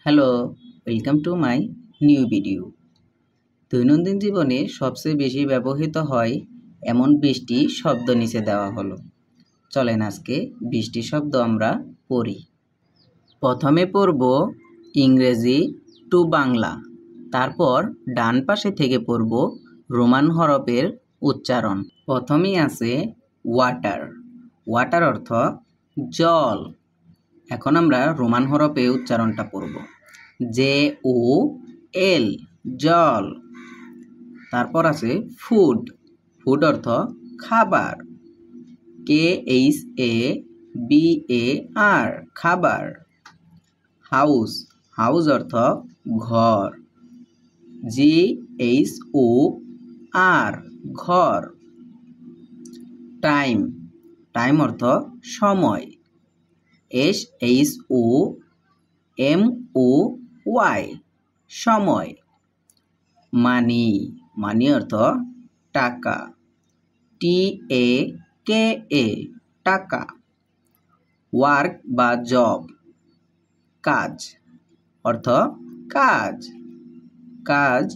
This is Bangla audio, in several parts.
Hello, welcome to my new video. দৈনন্দিন জীবনে সবচেয়ে বেশি ব্যবহৃত হয় এমন 20টি শব্দ নিচে দেওয়া হলো। চলেন আজকে 20টি শব্দ আমরা পড়ি। প্রথমে পড়ব ইংরেজি টু বাংলা, তারপর ডান পাশে থেকে পড়ব রোমান হরফের উচ্চারণ। প্রথমেই আছে ওয়াটার। ওয়াটার অর্থ জল। এখন আমরা রোমান হরফে উচ্চারণটা পড়ব। JOL জল। তারপর আছে ফুড। ফুড অর্থ খাবার। KHABAR খাবার। হাউস। হাউস অর্থ ঘর। GHOR ঘর। টাইম। টাইম অর্থ সময়। SHOMOY সময়। মানি। মানি অর্থ টাকা। TAKA টাকা। ওয়ার্ক বা জব কাজ অর্থ কাজ। কাজ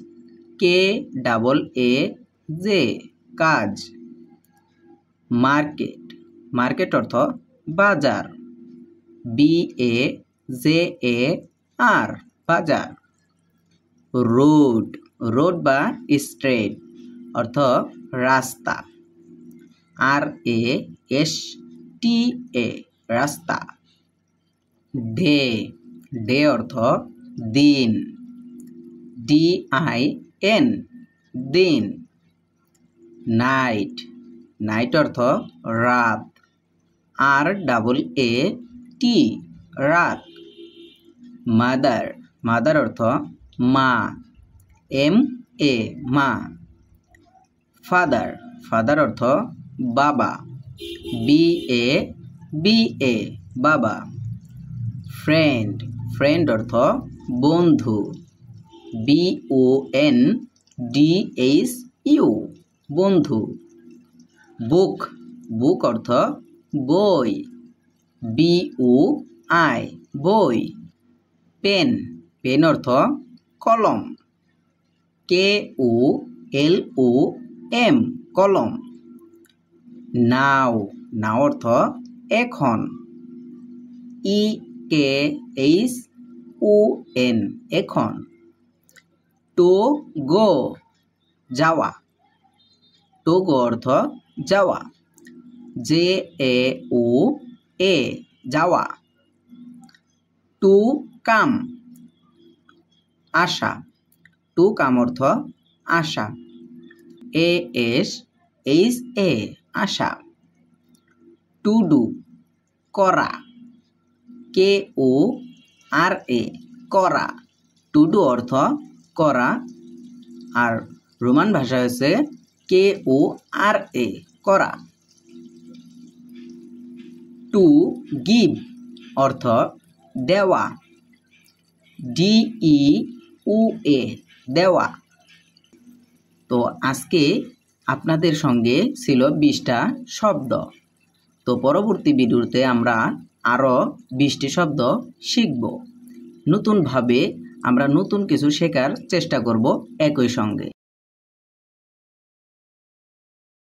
KAAJ কাজ। মার্কেট। মার্কেট অর্থ বাজার। BAZAR বাজার। রোড। রোড বা স্ট্রেট অর্থ রাস্তা। RASTA রাস্তা। ডে। ডে অর্থ দিন। DIN দিন। নাইট। নাইট অর্থ রাত। RAAT রাত। মাদার। মাদার অর্থ মা। MA মা। ফাদার। ফাদার অর্থ বাবা। BABA বাবা। ফ্রেন্ড। ফ্রেন্ড অর্থ বন্ধু। BONDHU বন্ধু। বুক। বুক অর্থ বই। BUI বই। পেন। পেন অর্থ কলম। KOLOM কলম। নাও। নাও অর্থ এখন। EKHON এখন। টু গো যাওয়া। টু গো অর্থ যাওয়া। JAOA যাওয়া। টু কাম আসা। টু কাম অর্থ আসা। ASHA আসা। টু ডু করা। KORA করা। টু ডু অর্থ করা, আর রোমান ভাষা হচ্ছে KORA করা। টু গিভ অর্থ দেওয়া। DEUA দেওয়া। তো আজকে আপনাদের সঙ্গে ছিল 20টা শব্দ। তো পরবর্তী ভিডিওতে আমরা আরও 20টি শব্দ শিখব। নতুনভাবে আমরা নতুন কিছু শেখার চেষ্টা করব একই সঙ্গে।